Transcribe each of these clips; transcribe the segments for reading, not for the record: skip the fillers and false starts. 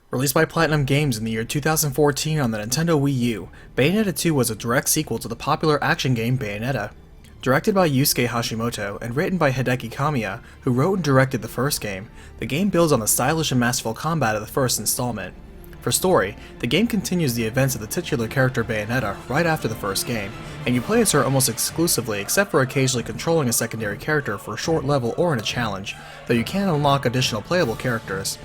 Released by Platinum Games in the year 2014 on the Nintendo Wii U, Bayonetta 2 was a direct sequel to the popular action game Bayonetta. Directed by Yusuke Hashimoto and written by Hideki Kamiya, who wrote and directed the first game, the game builds on the stylish and masterful combat of the first installment. For story, the game continues the events of the titular character Bayonetta right after the first game, and you play as her almost exclusively except for occasionally controlling a secondary character for a short level or in a challenge, though you can unlock additional playable characters.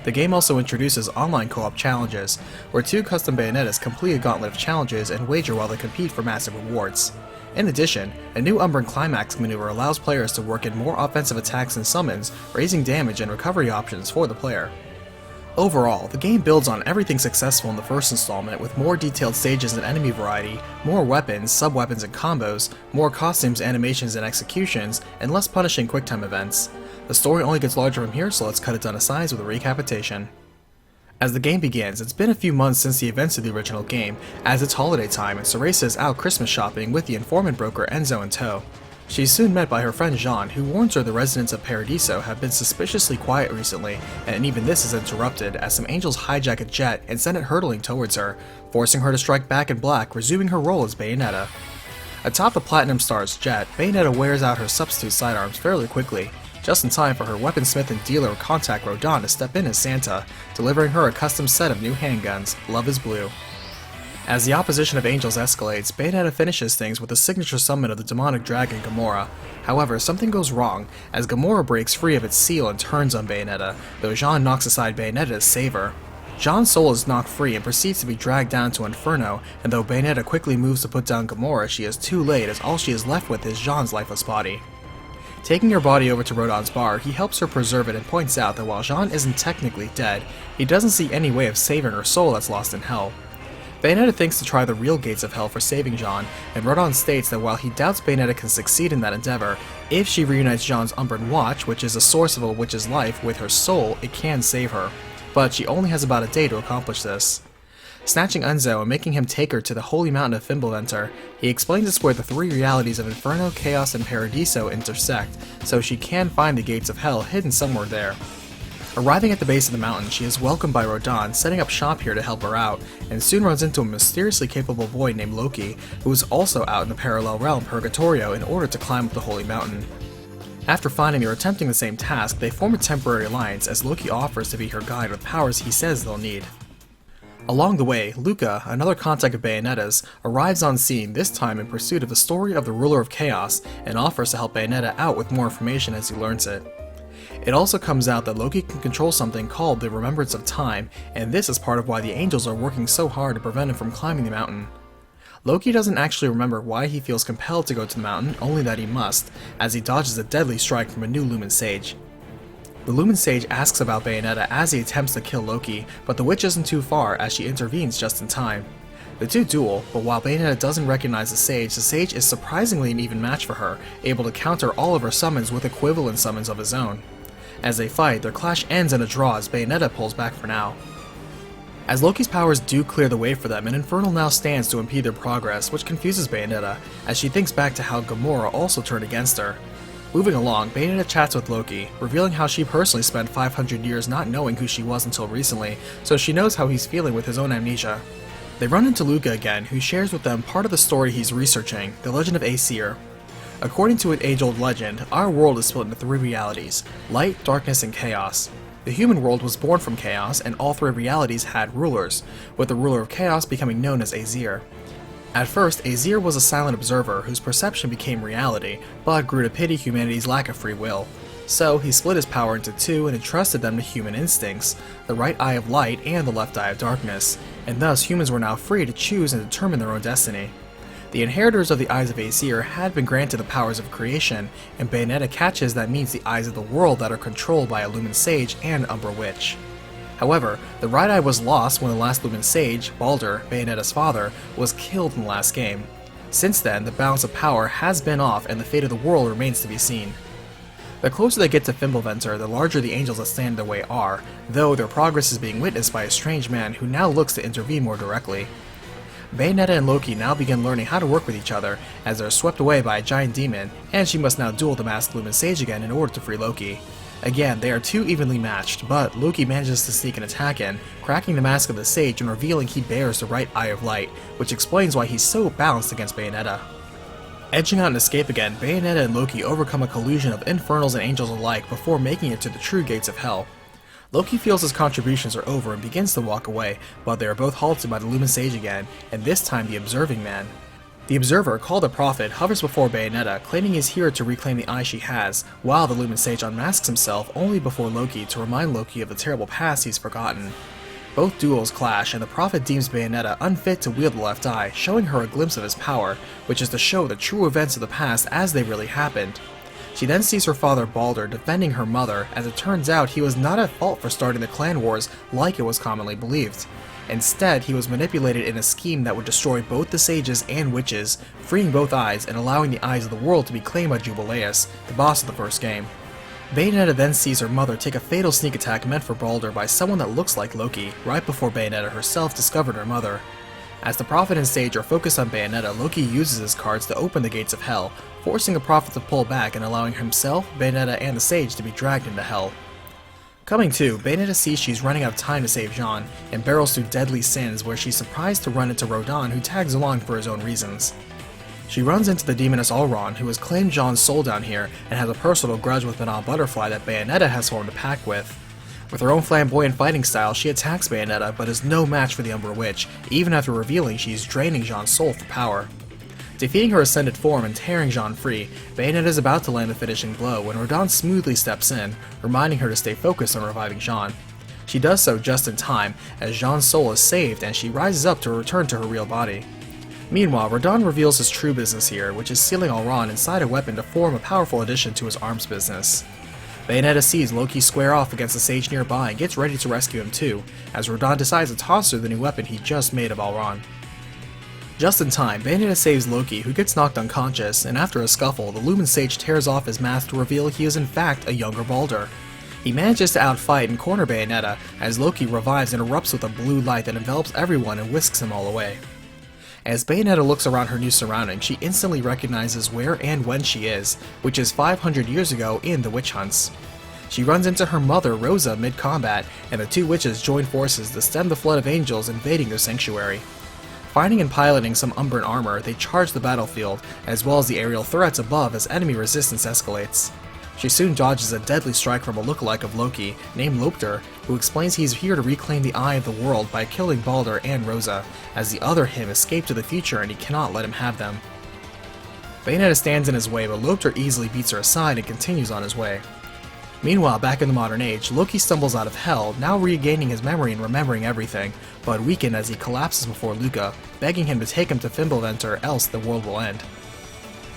The game also introduces online co-op challenges, where two custom Bayonettas complete a gauntlet of challenges and wager while they compete for massive rewards. In addition, a new Umbran Climax maneuver allows players to work in more offensive attacks and summons, raising damage and recovery options for the player. Overall, the game builds on everything successful in the first installment with more detailed stages and enemy variety, more weapons, sub-weapons and combos, more costumes, animations and executions, and less punishing quicktime events. The story only gets larger from here, so let's cut it down to size with a recapitation. As the game begins, it's been a few months since the events of the original game, as it's holiday time and Cereza is out Christmas shopping with the informant broker Enzo in tow. She's soon met by her friend Jean, who warns her the residents of Paradiso have been suspiciously quiet recently, and even this is interrupted as some angels hijack a jet and send it hurtling towards her, forcing her to strike back in black, resuming her role as Bayonetta. Atop the Platinum Star's jet, Bayonetta wears out her substitute sidearms fairly quickly, just in time for her weaponsmith and dealer contact Rodin to step in as Santa, delivering her a custom set of new handguns, Love is Blue. As the opposition of angels escalates, Bayonetta finishes things with a signature summon of the demonic dragon Gamora. However, something goes wrong, as Gamora breaks free of its seal and turns on Bayonetta, though Jean knocks aside Bayonetta to save her. Jean's soul is knocked free and proceeds to be dragged down to Inferno, and though Bayonetta quickly moves to put down Gamora, she is too late as all she is left with is Jean's lifeless body. Taking her body over to Rodin's bar, he helps her preserve it and points out that while Jean isn't technically dead, he doesn't see any way of saving her soul that's lost in hell. Bayonetta thinks to try the real gates of hell for saving Jean, and Rodin states that while he doubts Bayonetta can succeed in that endeavor, if she reunites Jean's Umbran Watch, which is a source of a witch's life, with her soul, it can save her. But she only has about a day to accomplish this. Snatching Enzo and making him take her to the holy mountain of Fimbulventr, he explains it's where the three realities of Inferno, Chaos, and Paradiso intersect, so she can find the gates of hell hidden somewhere there. Arriving at the base of the mountain, she is welcomed by Rodin, setting up shop here to help her out, and soon runs into a mysteriously capable boy named Loki, who is also out in the parallel realm Purgatorio in order to climb up the holy mountain. After finding they are attempting the same task, they form a temporary alliance as Loki offers to be her guide with powers he says they'll need. Along the way, Luca, another contact of Bayonetta's, arrives on scene, this time in pursuit of the story of the ruler of Chaos, and offers to help Bayonetta out with more information as he learns it. It also comes out that Loki can control something called the Remembrance of Time, and this is part of why the angels are working so hard to prevent him from climbing the mountain. Loki doesn't actually remember why he feels compelled to go to the mountain, only that he must, as he dodges a deadly strike from a new Lumen Sage. The Lumen Sage asks about Bayonetta as he attempts to kill Loki, but the witch isn't too far as she intervenes just in time. The two duel, but while Bayonetta doesn't recognize the Sage is surprisingly an even match for her, able to counter all of her summons with equivalent summons of his own. As they fight, their clash ends in a draw as Bayonetta pulls back for now. As Loki's powers do clear the way for them, an Infernal now stands to impede their progress, which confuses Bayonetta, as she thinks back to how Gamora also turned against her. Moving along, Bayonetta chats with Loki, revealing how she personally spent 500 years not knowing who she was until recently, so she knows how he's feeling with his own amnesia. They run into Luca again, who shares with them part of the story he's researching, the legend of Seer. According to an age-old legend, our world is split into three realities: light, darkness, and chaos. The human world was born from chaos, and all three realities had rulers, with the ruler of chaos becoming known as Seer. At first, Seer was a silent observer whose perception became reality, but grew to pity humanity's lack of free will. So, he split his power into two and entrusted them to human instincts, the right eye of light and the left eye of darkness, and thus humans were now free to choose and determine their own destiny. The inheritors of the Eyes of Seer had been granted the powers of creation, and Bayonetta catches that means the eyes of the world that are controlled by a Lumen Sage and Umbra Witch. However, the right eye was lost when the last Lumen Sage, Baldur, Bayonetta's father, was killed in the last game. Since then, the balance of power has been off and the fate of the world remains to be seen. The closer they get to Fimbulventr, the larger the angels that stand in their way are, though their progress is being witnessed by a strange man who now looks to intervene more directly. Bayonetta and Loki now begin learning how to work with each other, as they're swept away by a giant demon, and she must now duel the masked Lumen Sage again in order to free Loki. Again, they are too evenly matched, but Loki manages to sneak an attack in, cracking the mask of the Sage and revealing he bears the right Eye of Light, which explains why he's so balanced against Bayonetta. Edging out an escape again, Bayonetta and Loki overcome a collusion of Infernals and Angels alike before making it to the true gates of Hell. Loki feels his contributions are over and begins to walk away, but they are both halted by the Lumen Sage again, and this time the Observing Man. The Observer, called the Prophet, hovers before Bayonetta, claiming he's here to reclaim the eye she has, while the Lumen Sage unmasks himself only before Loki to remind Loki of the terrible past he's forgotten. Both duels clash, and the Prophet deems Bayonetta unfit to wield the left eye, showing her a glimpse of his power, which is to show the true events of the past as they really happened. She then sees her father Balder defending her mother, as it turns out he was not at fault for starting the clan wars like it was commonly believed. Instead, he was manipulated in a scheme that would destroy both the sages and witches, freeing both eyes and allowing the eyes of the world to be claimed by Jubileus, the boss of the first game. Bayonetta then sees her mother take a fatal sneak attack meant for Balder by someone that looks like Loki, right before Bayonetta herself discovered her mother. As the Prophet and Sage are focused on Bayonetta, Loki uses his cards to open the gates of Hell, forcing the Prophet to pull back and allowing himself, Bayonetta, and the Sage to be dragged into Hell. Coming to, Bayonetta sees she's running out of time to save Jean, and barrels through deadly sins where she's surprised to run into Rodan, who tags along for his own reasons. She runs into the demoness Alron, who has claimed Jean's soul down here and has a personal grudge with Madame Butterfly that Bayonetta has formed a pact with. With her own flamboyant fighting style, she attacks Bayonetta, but is no match for the Umbra Witch, even after revealing she's draining Jean's soul for power. Defeating her ascended form and tearing Jean free, Bayonetta is about to land the finishing blow when Rodan smoothly steps in, reminding her to stay focused on reviving Jean. She does so just in time, as Jean's soul is saved and she rises up to return to her real body. Meanwhile, Rodan reveals his true business here, which is sealing Alron inside a weapon to form a powerful addition to his arms business. Bayonetta sees Loki square off against the Sage nearby and gets ready to rescue him too, as Rodan decides to toss her the new weapon he just made of Alron. Just in time, Bayonetta saves Loki, who gets knocked unconscious, and after a scuffle, the Lumen Sage tears off his mask to reveal he is in fact a younger Balder. He manages to outfight and corner Bayonetta, as Loki revives and erupts with a blue light that envelops everyone and whisks them all away. As Bayonetta looks around her new surroundings, she instantly recognizes where and when she is, which is 500 years ago in the witch hunts. She runs into her mother, Rosa, mid-combat, and the two witches join forces to stem the flood of angels invading their sanctuary. Finding and piloting some Umbran armor, they charge the battlefield, as well as the aerial threats above as enemy resistance escalates. She soon dodges a deadly strike from a lookalike of Loki, named Lopter, who explains he's here to reclaim the Eye of the World by killing Balder and Rosa, as the other him escaped to the future and he cannot let him have them. Bayonetta stands in his way, but Lopter easily beats her aside and continues on his way. Meanwhile, back in the modern age, Loki stumbles out of Hell, now regaining his memory and remembering everything, but weakened as he collapses before Luca, begging him to take him to Fimbulvent else the world will end.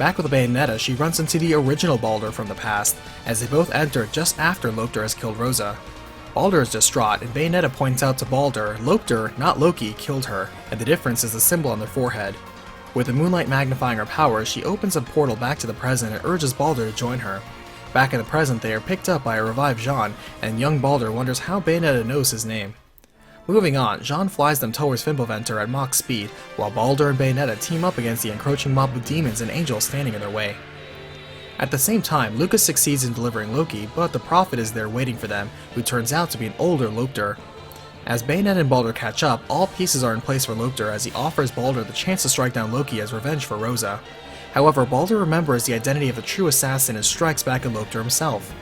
Back with Bayonetta, she runs into the original Balder from the past, as they both enter just after Lopter has killed Rosa. Balder is distraught, and Bayonetta points out to Balder, Lopter, not Loki, killed her, and the difference is the symbol on their forehead. With the moonlight magnifying her powers, she opens a portal back to the present and urges Balder to join her. Back in the present, they are picked up by a revived Jean, and young Balder wonders how Bayonetta knows his name. Moving on, Jean flies them towards Fimbulvent at Mach speed, while Balder and Bayonetta team up against the encroaching mob of demons and angels standing in their way. At the same time, Lucas succeeds in delivering Loki, but the Prophet is there waiting for them, who turns out to be an older Lopter. As Bayonetta and Balder catch up, all pieces are in place for Lopter as he offers Balder the chance to strike down Loki as revenge for Rosa. However, Balder remembers the identity of the true assassin and strikes back at Lopter himself.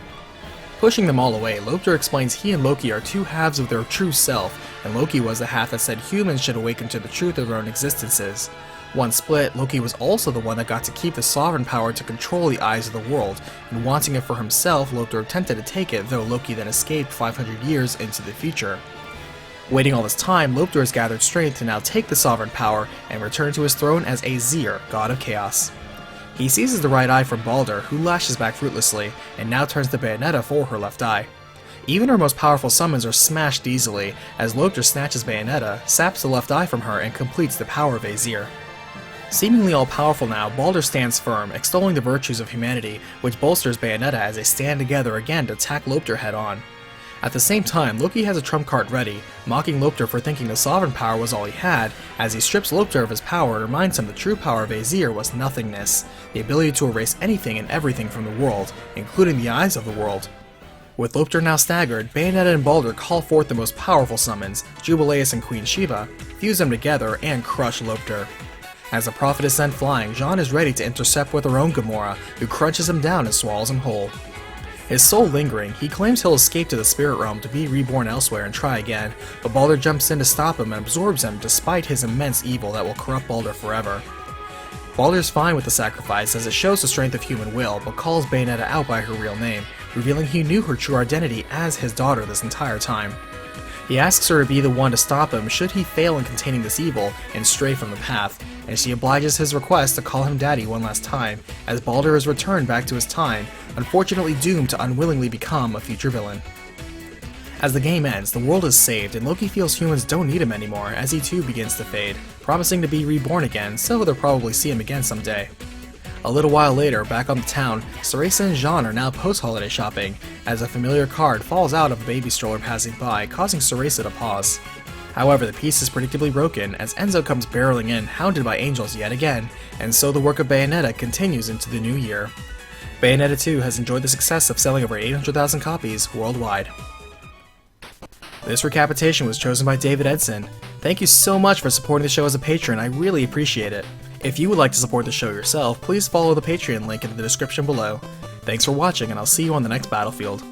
Pushing them all away, Lopter explains he and Loki are two halves of their true self, and Loki was the half that said humans should awaken to the truth of their own existences. Once split, Loki was also the one that got to keep the sovereign power to control the eyes of the world, and wanting it for himself, Lopter attempted to take it, though Loki then escaped 500 years into the future. Waiting all this time, Lopter has gathered strength to now take the sovereign power and return to his throne as a Seer, god of chaos. He seizes the right eye from Balder, who lashes back fruitlessly, and now turns to Bayonetta for her left eye. Even her most powerful summons are smashed easily, as Lopter snatches Bayonetta, saps the left eye from her, and completes the power of a Seer. Seemingly all-powerful now, Balder stands firm, extolling the virtues of humanity, which bolsters Bayonetta as they stand together again to attack Lopter head-on. At the same time, Loki has a trump card ready, mocking Lopter for thinking the sovereign power was all he had, as he strips Lopter of his power and reminds him the true power of Azir was nothingness, the ability to erase anything and everything from the world, including the eyes of the world. With Lopter now staggered, Bayonetta and Baldur call forth the most powerful summons, Jubileus and Queen Shiva, fuse them together, and crush Lopter. As the Prophet is sent flying, Jeanne is ready to intercept with her own Gamora, who crunches him down and swallows him whole. His soul lingering, he claims he'll escape to the spirit realm to be reborn elsewhere and try again, but Baldur jumps in to stop him and absorbs him despite his immense evil that will corrupt Baldur forever. Baldur's fine with the sacrifice as it shows the strength of human will, but calls Bayonetta out by her real name, revealing he knew her true identity as his daughter this entire time. He asks her to be the one to stop him should he fail in containing this evil and stray from the path, and she obliges his request to call him daddy one last time, as Baldur is returned back to his time, unfortunately doomed to unwillingly become a future villain. As the game ends, the world is saved and Loki feels humans don't need him anymore as he too begins to fade, promising to be reborn again, so they'll probably see him again someday. A little while later, back on the town, Ceresa and Jeanne are now post-holiday shopping, as a familiar card falls out of a baby stroller passing by, causing Ceresa to pause. However, the piece is predictably broken as Enzo comes barreling in, hounded by angels yet again, and so the work of Bayonetta continues into the new year. Bayonetta 2 has enjoyed the success of selling over 800,000 copies worldwide. This recapitation was chosen by David Edson. Thank you so much for supporting the show as a patron, I really appreciate it. If you would like to support the show yourself, please follow the Patreon link in the description below. Thanks for watching, and I'll see you on the next battlefield.